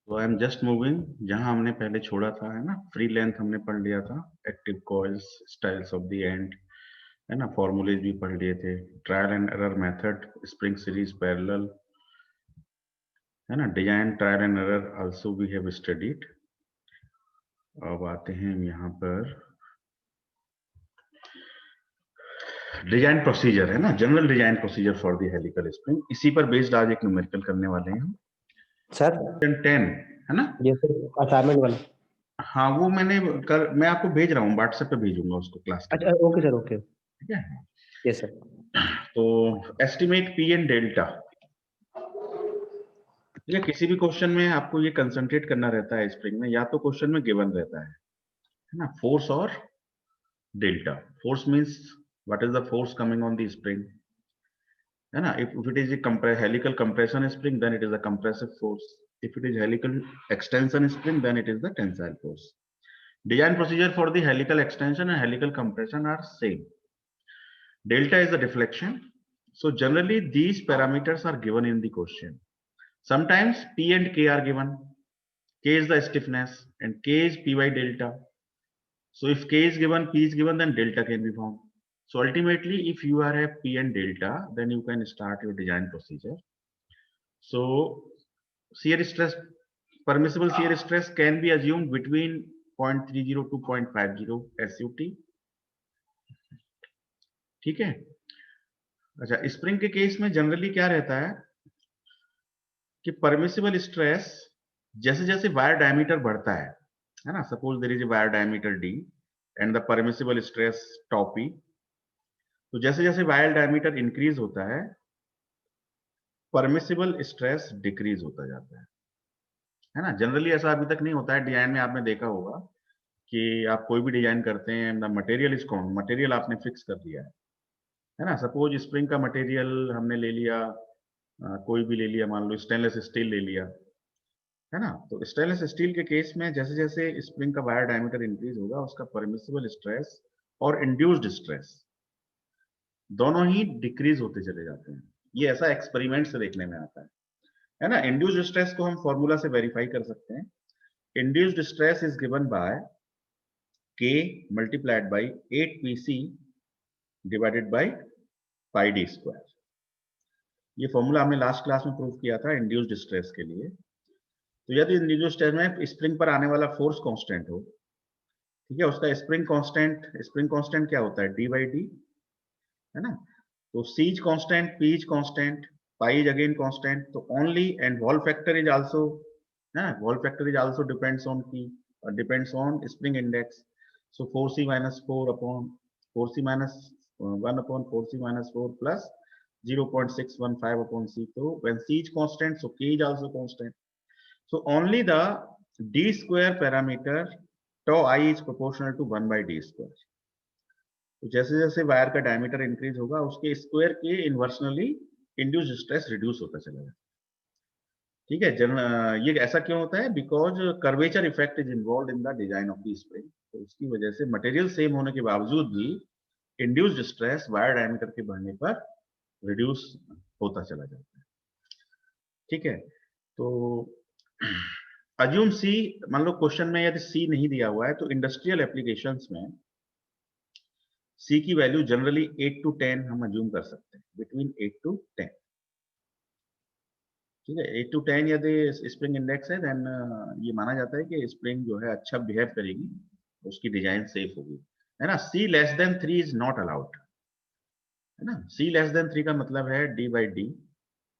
तो आई am just moving, जहां हमने पहले छोड़ा था, है ना, फ्री लेंथ हमने पढ़ लिया था, active coils, styles of the end, है ना, फॉर्मूलेज भी पढ़ लिए थे, trial and error method, spring series parallel, है ना, design trial and error also we have studied. अब आते हैं हम यहाँ पर डिजाइन प्रोसीजर, है ना, general design procedure for the helical spring. इसी पर बेस्ड आज एक न्यूमेरिकल करने वाले हैं हम। सर 10, है ना। ये सर असाइनमेंट वाला। हाँ, वो मैं आपको भेज रहा हूँ, व्हाट्सएप पे भेजूंगा उसको क्लास के अच्छा बाद। Okay sir okay. ठीक है। Yes sir. तो एस्टिमेट पी एंड डेल्टा, ठीक है, किसी भी क्वेश्चन में आपको ये कंसंट्रेट करना रहता है स्प्रिंग में, या तो क्वेश्चन में गिवन रहता है ना, फोर्स और delta. Force means what is the force coming on the spring, है ना। if it is a helical compression spring, then it is a compressive force. If it is helical extension spring, then it is the tensile force. Design procedure for the helical extension and helical compression are same. Delta is the deflection. So generally these parameters are given in the question. Sometimes P and K are given. K is the stiffness and K is P by delta. So if K is given, P is given, then delta can be found. So ultimately, if you are at P and delta, then you can start your design procedure. So shear stress, permissible shear stress can be assumed between 0.30 to 0.50 SUT. ठीक है। अच्छा, spring के case में generally क्या रहता है कि permissible stress जैसे जैसे वायर डायमीटर बढ़ता है ना, suppose there is a wire diameter D and the permissible stress tau P, तो जैसे जैसे वायर डायमीटर इंक्रीज होता है, परमिसिबल स्ट्रेस डिक्रीज होता जाता है ना। जनरली ऐसा अभी तक नहीं होता है डिजाइन में, आपने देखा होगा कि आप कोई भी डिजाइन करते हैं, द मटेरियल इज कौन, मटेरियल आपने फिक्स कर दिया है ना। सपोज स्प्रिंग का मटेरियल हमने ले लिया, कोई भी ले लिया, मान लो स्टेनलेस स्टील ले लिया, है ना। तो स्टेनलेस स्टील के केस में जैसे जैसे स्प्रिंग का वायर डायमीटर इंक्रीज होगा, उसका परमिसिबल स्ट्रेस और इंड्यूस्ड स्ट्रेस दोनों ही डिक्रीज होते चले जाते हैं। ये ऐसा एक्सपेरिमेंट से देखने में आता है ना। इंड्यूस्ड स्ट्रेस को हम फॉर्मूला से वेरीफाई कर सकते हैं। Induced stress is given bye K multiplied by 8 PC divided by pi D square. ये फॉर्मूला हमने लास्ट क्लास में प्रूव किया था इंड्यूस्ड स्ट्रेस के लिए। तो यदि इंड्यूस्ड स्ट्रेस में स्प्रिंग पर आने वाला फोर्स कांस्टेंट हो, ठीक है, उसका स्प्रिंग कांस्टेंट क्या होता है, डी बाई डी, है ना। तो C is constant, P is constant, pi is again constant, तो only and Wahl factor is also, है, Wahl factor is also depends on P, depends on spring index. So 4c minus 4 upon 4c minus 1 upon 4c minus 4 plus 0.615 upon c. So when c is constant, so k is also constant. So only the d square parameter tau I is proportional to 1 by d square. तो जैसे जैसे wire का diameter increase होगा, उसके square के इन्वर्सनली induced stress reduce होता चलेगा। ठीक है। ये ऐसा क्यों होता है, because curvature effect is involve in the design of the spring. तो उसकी वजह से मटेरियल सेम होने के बावजूद भी इंड्यूस्ड स्ट्रेस वायर डायमीटर के बढ़ने पर रिड्यूस होता चला जाता है। ठीक है। तो अज्यूम सी, मान लो क्वेश्चन में यदि सी नहीं दिया हुआ है, तो इंडस्ट्रियल एप्लीकेशंस में सी की वैल्यू जनरली 8 to 10 हम अज्यूम कर सकते हैं, बिटवीन 8 to 10। ठीक है, 8 to 10 यदि स्प्रिंग इंडेक्स है, देन ये माना जाता है कि स्प्रिंग जो है अच्छा बिहेव करेगी, उसकी डिजाइन सेफ होगी, है ना। C less than 3 is not allowed, है ना। सी लेस देन 3 का मतलब है डी बाई डी।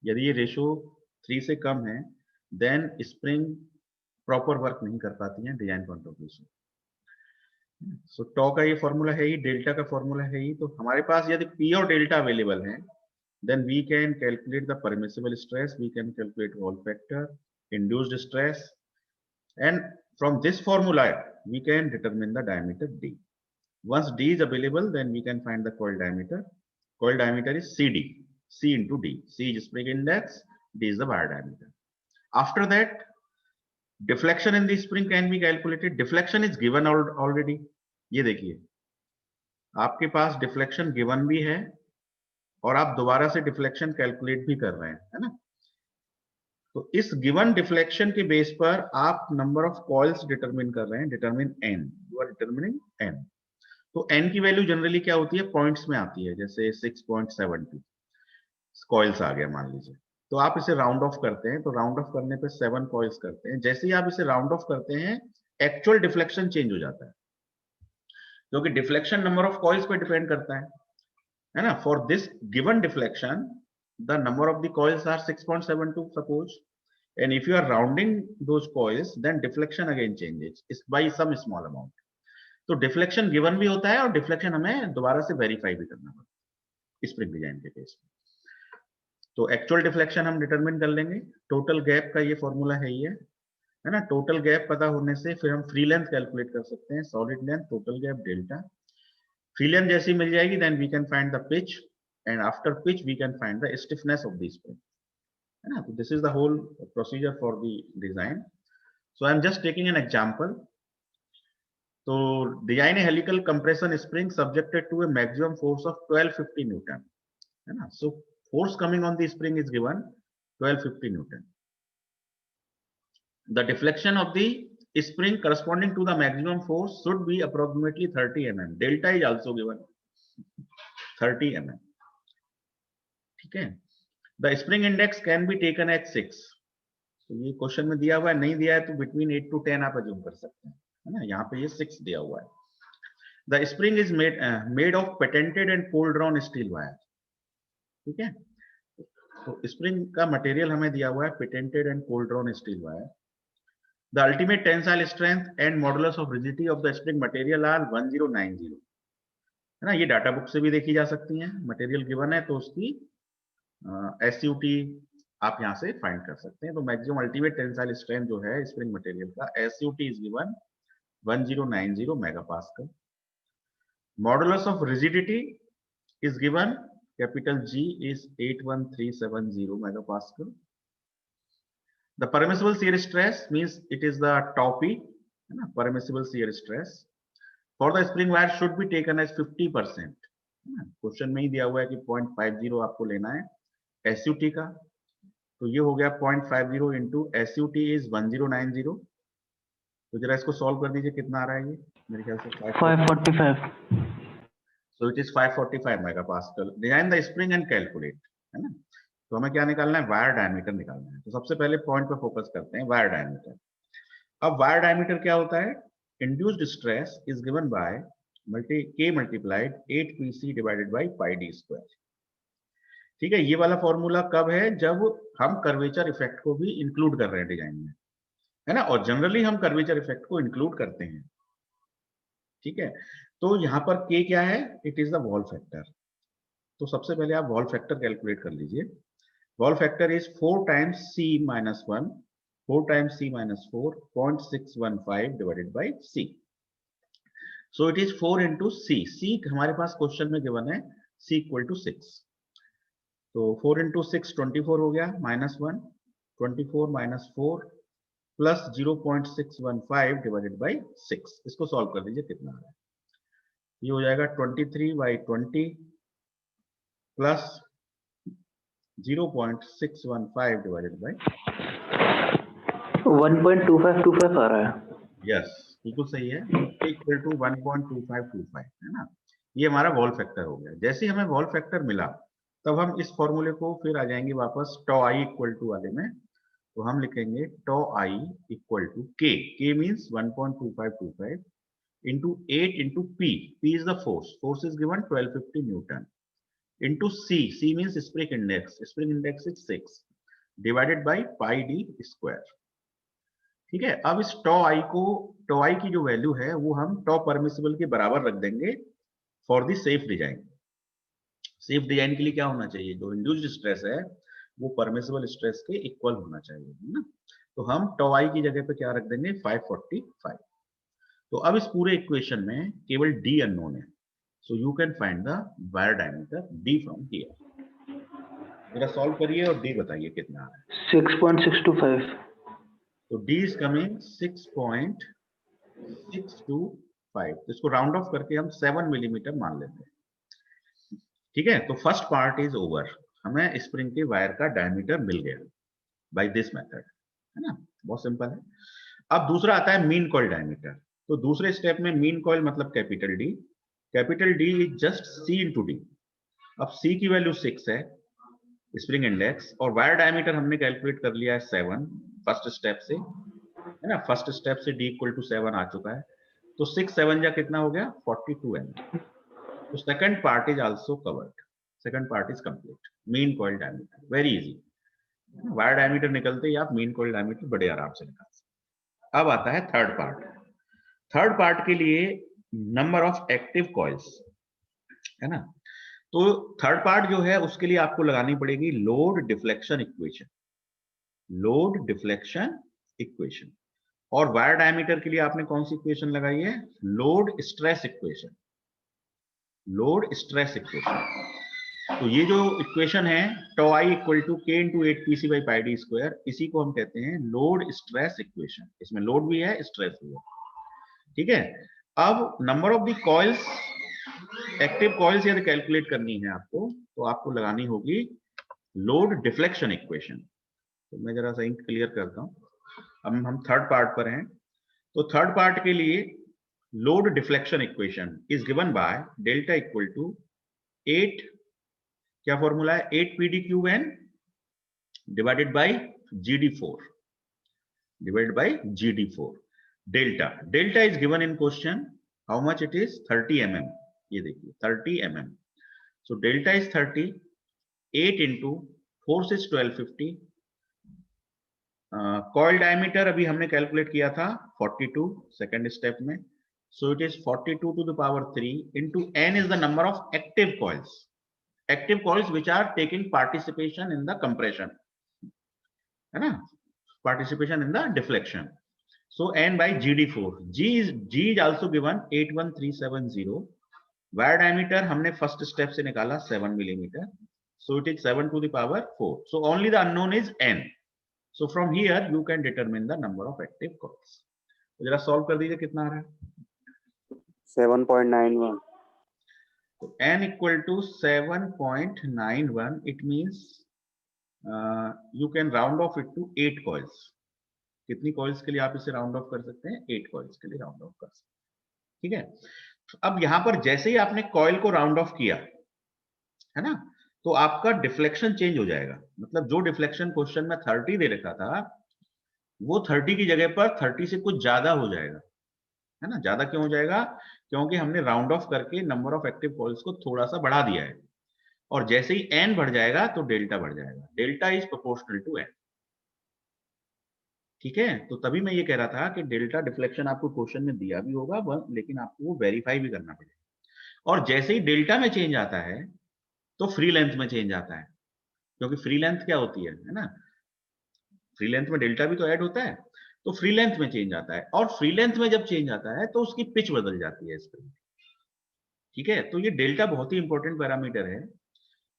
यदि ये रेशो 3 से कम है, देन स्प्रिंग प्रॉपर वर्क नहीं कर पाती है डिजाइन पॉइंट ऑफ व्यू से। सो टॉ का ये फॉर्मूला है ही, डेल्टा का फॉर्मूला है ही। तो हमारे पास यदि पी और डेल्टा अवेलेबल है, then we can calculate the permissible stress, we can calculate wall factor, induced stress, and from this formula we can determine the diameter d. Once d is available, then we can find the coil diameter. Coil diameter is cd, c into d. C is spring index, d is the wire diameter. After that, deflection in the spring can be calculated. Deflection is given already. ये देखिए, आपके पास deflection given भी है और आप दोबारा से deflection calculate भी कर रहे हैं, है ना। तो इस गिवन डिफ्लेक्शन के बेस पर आप नंबर ऑफ कॉइल्स डिटरमिन कर रहे हैं, determine N, you are determining N. तो एन की वैल्यू जनरली क्या होती है, पॉइंट्स में आती है, जैसे 6.70 कॉइल्स आ गया मान लीजिए। तो आप इसे राउंड ऑफ करते हैं, तो राउंड ऑफ करने पे 7 कॉइल्स करते हैं। जैसे ही आप इसे राउंड ऑफ करते हैं, एक्चुअल डिफ्लेक्शन चेंज हो जाता है, क्योंकि डिफ्लेक्शन नंबर ऑफ कॉइल्स पे डिपेंड करता है ना। For this given deflection the number of the coils are 6.72 suppose, and if you are rounding those coils then deflection again changes is by some small amount। तो deflection given भी होता है और deflection हमें दोबारा से वेरीफाई भी करना पड़ता है स्प्रिंग डिजाइन के केस में। तो एक्चुअल डिफ्लेक्शन हम डिटरमिन कर लेंगे, टोटल गैप का ये फॉर्मूला है ना। टोटल गैप पता होने से फिर हम फ्री लेंथ कैलकुलेट कर सकते हैं, solid length total gap delta. Free length जैसी मिल जाएगी then we can find the pitch, and after pitch we can find the stiffness of the spring, है ना। So this is the whole procedure for the design। So I am just taking an example। तो design a helical compression spring subjected to a maximum force of 1250 Newton, है ना। So force coming on the spring is given 1250 Newton। The deflection of the spring corresponding to the maximum force should be approximately 30 mm। Delta is also given 30 mm, ठीक है। The spring index can be taken at 6। तो ये question में दिया हुआ है, नहीं दिया है तो बिटवीन 8 to 10 आप अज्यूम कर सकते हैं, है ना। यहाँ पे ये 6 दिया हुआ है। The spring is made of patented and cold drawn steel wire, ठीक है। तो स्प्रिंग का मटेरियल हमें दिया हुआ है patented and cold drawn steel wire. The ultimate tensile strength and modulus of rigidity of the spring material are 1090, है ना। ये डाटा बुक से भी देखी जा सकती है, मटेरियल गिवन है तो उसकी SUT आप यहां से फाइंड कर सकते हैं। तो मैक्सिमम अल्टीमेट टेंसाइल स्ट्रेंथ जो है स्प्रिंग मटेरियल का, SUT is given 1090 megapascal. Modulus of rigidity is given, capital G is 81370 megapascal। The permissible shear stress means it is the tau P, है ना। permissible shear stress for the spring wire should be taken as 50%, है ना। Question में ही दिया हुआ है कि 0.50 आपको लेना है SUT का, तो ये हो गया 0.50 इंटू SUT इज 1090। तो जरा इसको सॉल्व कर दीजिए, कितना आ रहा है ये, मेरे ख्याल से 545। सो it is 545 megapascal. Design the spring and calculate, है ना। तो हमें क्या निकालना है, वायर डायमीटर निकालना है। तो सबसे पहले पॉइंट पे फोकस करते हैं, वायर डायमीटर। अब वायर डायमीटर क्या होता है, induced stress is given bye K multiplied 8PC divided by pi d square, ठीक है। ये वाला फॉर्मूला कब है, जब हम कर्वेचर इफेक्ट को भी इंक्लूड कर रहे हैं डिजाइन में, है ना। और जनरली हम कर्वेचर इफेक्ट को इंक्लूड करते हैं, ठीक है। तो यहाँ पर K क्या है, it is the wall factor. तो सबसे पहले आप वॉल फैक्टर कैलकुलेट कर लीजिए। Wall factor is 4 times C minus 1, 4 times C minus 4, 0.615 divided by C। So it is 4 into C। C हमारे पास क्वेश्चन में गिवन है C इक्वल टू 6। तो 4 इंटू 6 24 हो गया, minus 1, 24 minus 4 plus 0.615 divided by 6। इसको solve कर दीजिए, कितना आ रहा है, ये हो जाएगा 23/20 प्लस 0.615 डिवाइडेड बाई 1.2525 आ रहा है। यस, बिल्कुल सही है, इक्वल टू 1.2525, है ना। ये हमारा वॉल फैक्टर हो गया। जैसे ही हमें वॉल फैक्टर मिला तब हम इस फॉर्मूले को फिर आ जाएंगे वापस टॉ आई इक्वल टू वाले में। तो हम लिखेंगे tau I equal to K means 1.2525 into 8 into P is the force is given 1250 newton, into C means spring index is 6 divided by pi D square, ठीक है। अब इस टॉ आई की जो वैल्यू है वो हम टॉ परमिसिबल के बराबर रख देंगे for the safe design. Safe design के लिए क्या होना चाहिए, जो इंड्यूस्ड स्ट्रेस है वो परमिसिबल स्ट्रेस के इक्वल होना चाहिए, है ना। तो हम टॉ आई की जगह पे क्या रख देंगे 545। तो अब इस पूरे इक्वेशन में केवल डी अननोन है, so you can find the wire diameter D from here. जरा सॉल्व करिए और डी बताइए कितना आ रहा है। 6.625। तो डी इज कमिंग 6.625। तो इसको राउंड ऑफ करके हम 7 मिलीमीटर मान लेते हैं, ठीक है। तो फर्स्ट पार्ट इज ओवर, हमें स्प्रिंग के वायर का डायमीटर मिल गया। बाय दिस मेथड, है ना, बहुत सिंपल है। अब दूसरा आता है मीन कॉइल डायमीटर। तो दूसरे स्टेप में मीन कॉइल मतलब capital D is just see into D. अब सी की वैल्यू 6 है स्प्रिंग इंडेक्स, और वायर डायमीटर हमने कैलकुलेट कर लिया है 7 फर्स्ट स्टेप से, है ना, फर्स्ट स्टेप से d इक्वल टू 7 आ चुका है। तो 6 7 जा कितना हो गया 42 mm। तो second part is also covered, second part is complete. Mean coil diameter very easy, wire diameter निकलते ही आप मीन कॉइल डायमीटर बड़े आराम से निकाल सकते। अब आता है थर्ड पार्ट। थर्ड पार्ट के लिए नंबर ऑफ एक्टिव कॉइल्स, है ना। तो थर्ड पार्ट जो है उसके लिए आपको लगानी पड़ेगी load deflection equation, load deflection equation. और वायर डायमीटर के लिए आपने कौन सी इक्वेशन लगाई है, load stress equation, load stress equation. तो ये जो इक्वेशन है टो आई इक्वल टू के into 8pc by pi D square, इसी को हम कहते हैं लोड स्ट्रेस इक्वेशन। इसमें लोड भी है स्ट्रेस भी है, ठीक है। अब number of the coils, active coils यदि कैलकुलेट करनी है आपको, तो आपको लगानी होगी लोड डिफ्लेक्शन इक्वेशन। तो मैं जरा सा इंक क्लियर करता हूं। अब हम थर्ड पार्ट पर हैं। तो थर्ड पार्ट के लिए load deflection equation is given by delta equal to 8, क्या फॉर्मूला है, 8pd cube n divided by gd4, divided by gd4। Delta is given in question, how much it is 30 mm। ये देखिए 30 mm। So delta is 30, 8 into 4 से 1250। Coil diameter अभी हमने calculate किया था 42 second step में। So it is 42 to the power 3 into n is the number of active coils, active coils which are taking participation in the compression, है ना, participation in the deflection. So n by gd4, g is also given 81370। Wire diameter हमने first step से निकाला 7 millimetre, so it is 7 to the power 4। so only the unknown is n। so from here you can determine the number of active coils। तो जरा solve कर दीजिए, कितना आ रहा है 7.91। तो n equal to 7.91, it means you can round off it to 8 coils। कितनी coils के लिए आप इसे राउंड ऑफ कर सकते हैं, 8 कॉइल्स के लिए राउंड ऑफ कर सकते हैं, ठीक है। अब यहां पर जैसे ही आपने कॉइल को राउंड ऑफ किया, है ना, तो आपका डिफ्लेक्शन चेंज हो जाएगा। मतलब जो डिफ्लेक्शन क्वेश्चन में 30 दे रखा था, वो 30 की जगह पर 30 से कुछ ज्यादा हो जाएगा, है ना। ज्यादा क्यों हो जाएगा, क्योंकि हमने राउंड ऑफ करके नंबर ऑफ एक्टिव कॉइल्स को थोड़ा सा बढ़ा दिया है। और जैसे ही n बढ़ जाएगा तो डेल्टा बढ़ जाएगा। Delta is proportional to n, ठीक है। तो तभी मैं ये कह रहा था कि डेल्टा डिफ्लेक्शन आपको क्वेश्चन में दिया भी होगा, लेकिन आपको वो वेरीफाई भी करना पड़ेगा। और जैसे ही डेल्टा में चेंज आता है तो फ्री लेंथ में चेंज आता है, क्योंकि फ्री लेंथ क्या होती है ना, फ्री लेंथ में डेल्टा भी तो ऐड होता है। तो फ्री लेंथ में चेंज आता है, और फ्री लेंथ में जब चेंज आता है तो उसकी पिच बदल जाती है स्प्रिंग, ठीक है। तो ये डेल्टा बहुत ही इंपॉर्टेंट पैरामीटर है,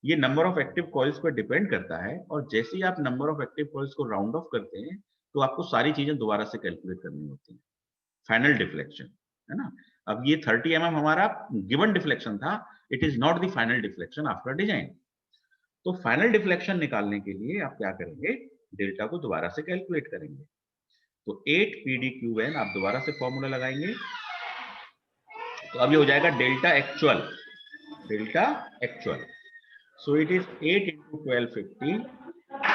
ये नंबर ऑफ एक्टिव कॉइल्स पर डिपेंड करता है। और जैसे ही आप नंबर ऑफ एक्टिव कॉइल्स को राउंड ऑफ करते हैं तो आपको सारी चीजें दोबारा से कैलकुलेट करनी होती है। फाइनल डिफ्लेक्शन, है ना। अब ये 30 mm हमारा गिवन डिफ्लेक्शन था, it is not the final deflection after design. तो फाइनल डिफ्लेक्शन निकालने के लिए आप क्या करेंगे, डेल्टा को दोबारा से कैलकुलेट करेंगे। तो 8pd क्यूब n आप दोबारा से फॉर्मूला लगाएंगे, तो अब ये हो जाएगा delta actual, delta actual. So it is 8 into 1250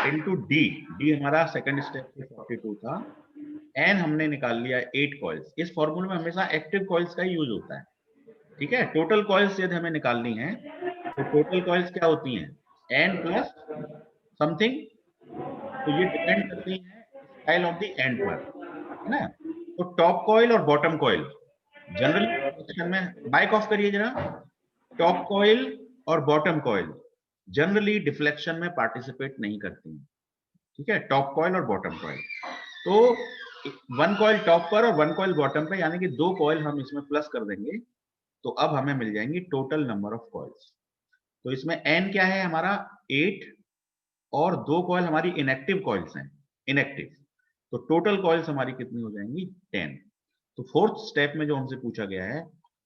into D, D हमारा सेकंड स्टेप पे 42 था, एन हमने निकाल लिया 8 कॉइल्स। इस फॉर्मूले में हमेशा एक्टिव कॉइल्स का ही यूज होता है, ठीक है। टोटल कॉइल्स यदि हमें निकालनी है तो टोटल कॉइल्स क्या होती हैं, एन प्लस समथिंग। तो ये डिपेंड करती है स्टाइल ऑफ द एंड पर, है ना। तो टॉप कॉइल और बॉटम कॉइल जनरली में, माइक ऑफ करिए जरा, टॉप कॉइल और बॉटम कॉइल जनरली डिफ्लेक्शन में पार्टिसिपेट नहीं करती हैं, ठीक है, टॉप कॉइल और बॉटम कॉइल। तो वन कॉइल टॉप पर और वन कॉइल बॉटम पर, यानी कि 2 कॉइल हम इसमें प्लस कर देंगे, तो अब हमें मिल जाएंगी टोटल नंबर ऑफ कॉइल्स। तो इसमें n क्या है हमारा 8, और 2 कॉइल हमारी इनएक्टिव कॉइल्स हैं, इनएक्टिव। तो टोटल कॉइल्स हमारी कितनी हो जाएंगी 10। तो फोर्थ स्टेप में जो हमसे पूछा गया है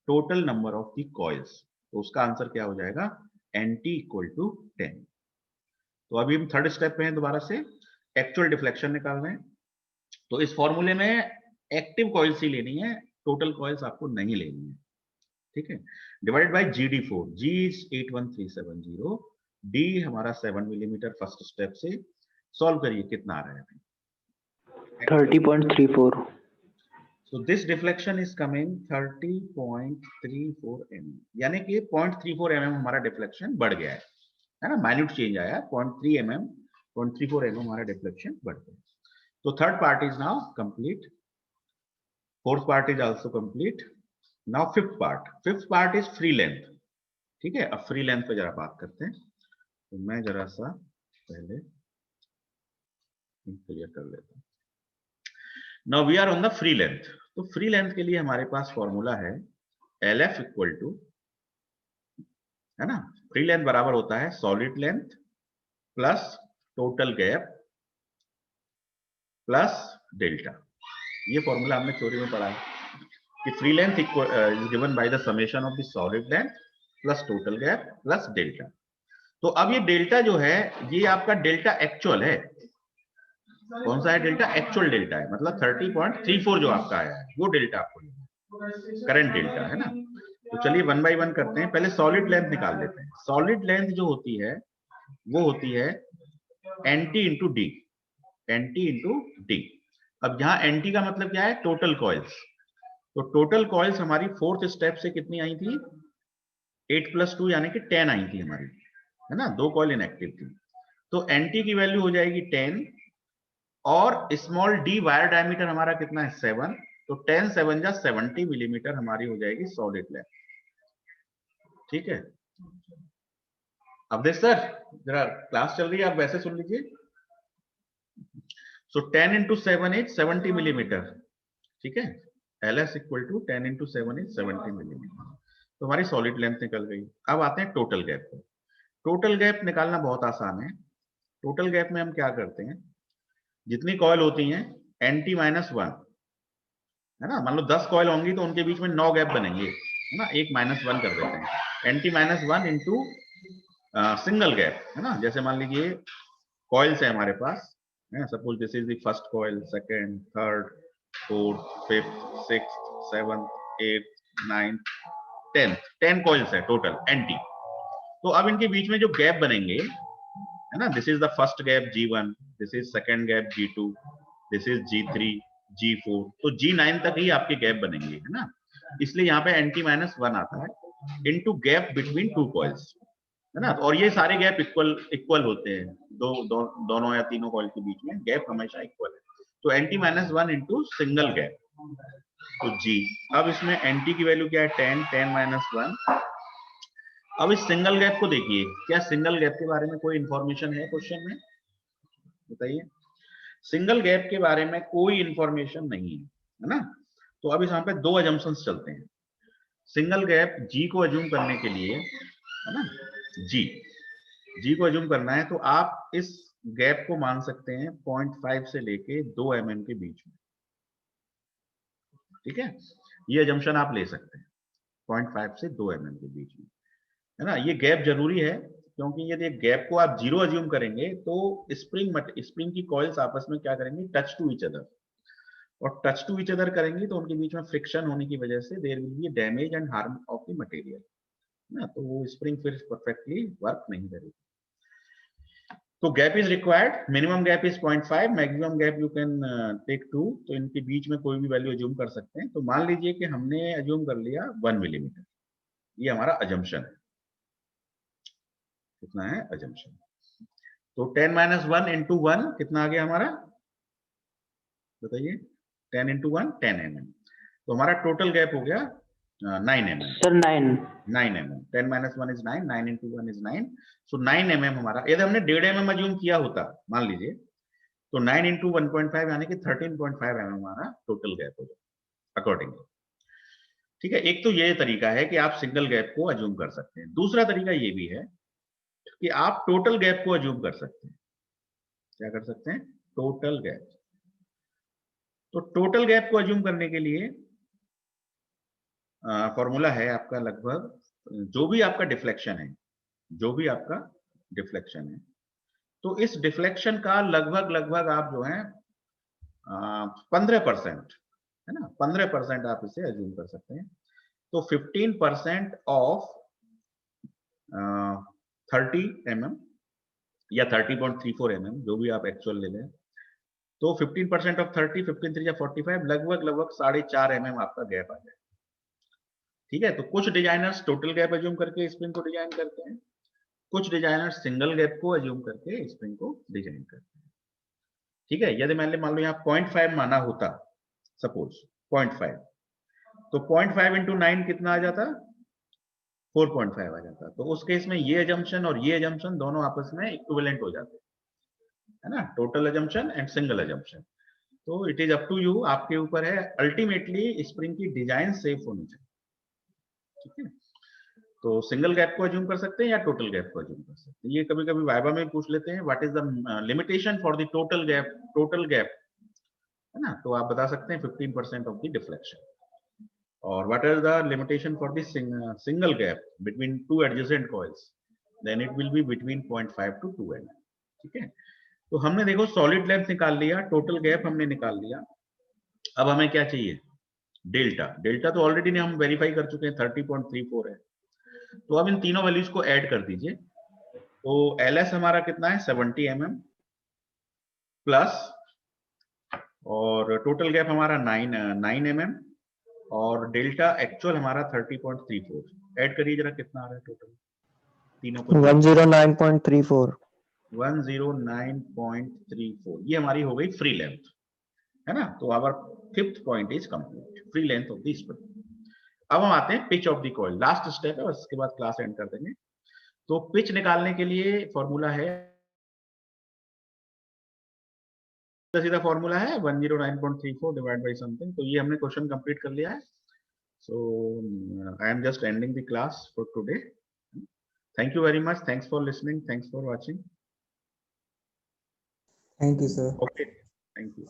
total number of the coils, तो उसका आंसर क्या हो जाएगा, nt इक्वल टू 10। तो अभी हम थर्ड स्टेप पे हैं दोबारा से। एक्चुअल डिफ्लेक्शन निकाल रहे हैं, तो इस फॉर्मूले में एक्टिव कॉइल्स ही लेनी है, टोटल कॉइल्स आपको नहीं लेनी है, ठीक है। Divided by GD4, G is 81370, D हमारा 7 मिलीमीटर फर्स्ट स्टेप से। सॉल्व करिए, कितना आ रहा है? 30.34. So this deflection is coming 30.34 mm, यानी कि 0.34 mm हमारा डिफ्लेक्शन बढ़ गया है ना, माइन्यूट चेंज आया, 0.3 mm 0.34 mm हमारा डिफ्लेक्शन बढ़ गया। तो third part is now complete, fourth part is also complete. Now fifth part is free length, ठीक है। अब फ्री लेंथ पे जरा बात करते हैं, तो मैं जरा सा पहले क्लियर कर लेता हूं। Now we are on the free length. तो फ्री लेंथ के लिए हमारे पास फॉर्मूला है LF इक्वल टू, है ना, फ्री लेंथ बराबर होता है solid length plus total gap plus delta. ये फॉर्मूला हमने थ्योरी में पढ़ा है कि free length is given by the summation of the solid length plus total gap plus delta. तो अब ये डेल्टा जो है, ये आपका डेल्टा एक्चुअल है। कौन सा है डेल्टा? एक्चुअल डेल्टा है, मतलब 30.34 जो आपका आया है वो डेल्टा आपको करंट डेल्टा है ना। तो चलिए वन बाय वन करते हैं, पहले सॉलिड लेंथ निकाल लेते हैं। सॉलिड लेंथ जो होती है वो होती है NT into D, NT into D. अब यहाँ NT का मतलब क्या है? Total coils. तो टोटल कॉइल्स हमारी फोर्थ स्टेप से कितनी आई थी? 8 + 2 यानी कि 10 आई थी हमारी, है ना, 2 कॉइल इनएक्टिव थी। तो NT की वैल्यू हो जाएगी 10, और स्मॉल d वायर डायमीटर हमारा कितना है? 7। तो 10 7 जा 70 मिलीमीटर हमारी हो जाएगी सॉलिड लेंथ, ठीक है। अवधेश सर जरा क्लास चल रही है, आप वैसे सुन लीजिए। सो 10 × 7 इज 70 मिलीमीटर, ठीक है। LS equal to 10 × 7 is 70 millimetre. तो हमारी सॉलिड लेंथ निकल गई। अब आते हैं टोटल गैप पे। टोटल गैप निकालना बहुत आसान है। टोटल गैप में हम क्या करते हैं, जितनी कॉइल होती हैं NT - 1, है ना, मान लो 10 कॉइल होंगी तो उनके बीच में 9 गैप बनेंगे, है ना, एक -1 कर देते हैं। NT - 1 इंटू सिंगल गैप, है ना। जैसे मान लीजिए कॉइल्स है हमारे पास, suppose this is the first coil, second, third, fourth, fifth, sixth, seventh, eighth, ninth, 10 coils है टोटल NT। तो अब इनके बीच में जो गैप बनेंगे, है ना, this is the first gap G1, this is second gap G2, this is G3, G4, तो G9 तक ही आपके गैप बनेंगे, है ना। इसलिए यहाँ पे NT - 1 आता है इनटू गैप बिटवीन 2 कॉइल्स, है ना। और ये सारे गैप इक्वल होते हैं, दोनों या तीनों कॉइल के बीच में गैप हमेशा इक्वल है। तो NT - 1 इंटू सिंगल गैप, तो G। अब इसमें NT की वैल्यू क्या है? 10, 10 - 1। अब इस सिंगल गैप को देखिए, क्या सिंगल गैप के बारे में कोई इंफॉर्मेशन है क्वेश्चन में? बताइए। सिंगल गैप के बारे में कोई इंफॉर्मेशन नहीं है ना। तो अब यहाँ पे 2 अजम्पशंस चलते हैं। सिंगल गैप G को अज्यूम करने के लिए, है ना, G को अज्यूम करना है तो आप इस गैप को मान सकते हैं 0.5 से लेके 2 mm के बीच में, ठीक है। ये अजम्पशन आप ले सकते हैं 0.5 से 2 mm के बीच में, है ना। ये गैप जरूरी है क्योंकि यदि गैप को आप 0 अज्यूम करेंगे तो स्प्रिंग की कॉइल्स आपस में क्या करेंगे? टच टू ईच अदर, और टच टू ईच अदर करेंगे तो उनके बीच में फ्रिक्शन होने की वजह से there will be damage and harm of the material, ना। तो वो स्प्रिंग फिर परफेक्टली वर्क नहीं करेगी। तो gap is required, minimum gap is 0.5, maximum gap you can take 2। तो इनके बीच में कोई भी वैल्यू अज्यूम कर सकते हैं। तो मान लीजिए कि हमने अज्यूम कर लिया 1 मिलीमीटर, ये हमारा अजम्पशन है। कितना है अजम्पशन? तो 10 - 1 इंटू 1 कितना आ गया हमारा? बताइए। 10 इंटू 1 10 mm। तो हमारा टोटल गैप हो गया 9 mm। Sir 9 mm। 10 - 1 is 9, 9 into 1 is 9। So 9 mm हमारा, यदि हमने 1.5 mm अज्यूम किया होता मान लीजिए, तो 9 इंटू 1.5 यानी कि 13.5 mm हमारा टोटल गैप हो जाए अकॉर्डिंगली, ठीक है। एक तो ये तरीका है कि आप सिंगल गैप को अज्यूम कर सकते हैं। दूसरा तरीका ये भी है कि आप टोटल गैप को अज्यूम कर सकते हैं। क्या कर सकते हैं? Total gap. तो टोटल गैप को अज्यूम करने के लिए फॉर्मूला है आपका, लगभग जो भी आपका डिफ्लेक्शन है, जो भी आपका डिफ्लेक्शन है, तो इस डिफ्लेक्शन का लगभग आप जो है 15% है ना, 15% आप इसे एज्यूम कर सकते हैं। तो 15% ऑफ 30 mm या 30.34 mm, जो भी आप एक्चुअल ले लें, तो 15% ऑफ 30, 15 3 या 45, लगभग 4.5 mm आपका गैप आ जाए। ठीक है, तो कुछ डिजाइनर्स टोटल गैप एज्यूम करके स्प्रिंग को डिजाइन करते हैं, कुछ डिजाइनर्स सिंगल गैप को एज्यूम करके स्प्रिंग को डिजाइन करते हैं। ठीक है, यदि मान लो यहाँ 0.5 माना होता, सपोज 0.5, तो 0.5 into 9 कितना आ जाता, 4.5 आ जाता। तो उस केस में ये एजम्पशन और ये एजम्पशन दोनों आपस में इक्विवेलेंट हो जाते हैं, है ना, total assumption and single assumption. तो it is up to you, आपके ऊपर है, अल्टीमेटली स्प्रिंग की डिजाइन सेफ होनी चाहिए। ठीक है, तो सिंगल गैप को एज्यूम कर सकते हैं या टोटल गैप को एज्यूम कर सकते हैं। ये कभी कभी वाइवा में पूछ लेते हैं, what is the limitation for the total gap, है ना, तो आप बता सकते हैं 15% ऑफ द डिफ्लेक्शन। और what is the limitation for the single gap between two adjacent coils, then it will be between 0.5 to 2 mm। ठीक है, तो हमने देखो सॉलिड लेंथ निकाल लिया, टोटल गैप हमने निकाल लिया। अब हमें क्या चाहिए, डेल्टा तो ऑलरेडी हम वेरीफाई कर चुके हैं, 30.34 है। तो अब इन तीनों वैल्यूज को ऐड कर दीजिए। तो LS हमारा कितना है, 70 mm प्लस, और टोटल गैप हमारा 9 mm, और डेल्टा एक्चुअल हमारा 30.34। ऐड करिए जरा, कितना आ रहा है टोटल तीनों को, 109.34। 109.34। ये हमारी हो गई फ्री लेंथ, है ना। तो our fifth point is complete, free length of the spring. अब हम आते हैं pitch of the coil, last step है, उसके बाद क्लास एंड कर देंगे। तो पिच निकालने के लिए फॉर्मूला है, सीधा फॉर्मूला है 109.34 डिवाइड बाय समथिंग। तो ये हमने क्वेश्चन कंप्लीट कर लिया है। So I am just ending the class for today. Thank you very much, thanks for listening, thanks for watching. Thank you, sir. Okay, thank you.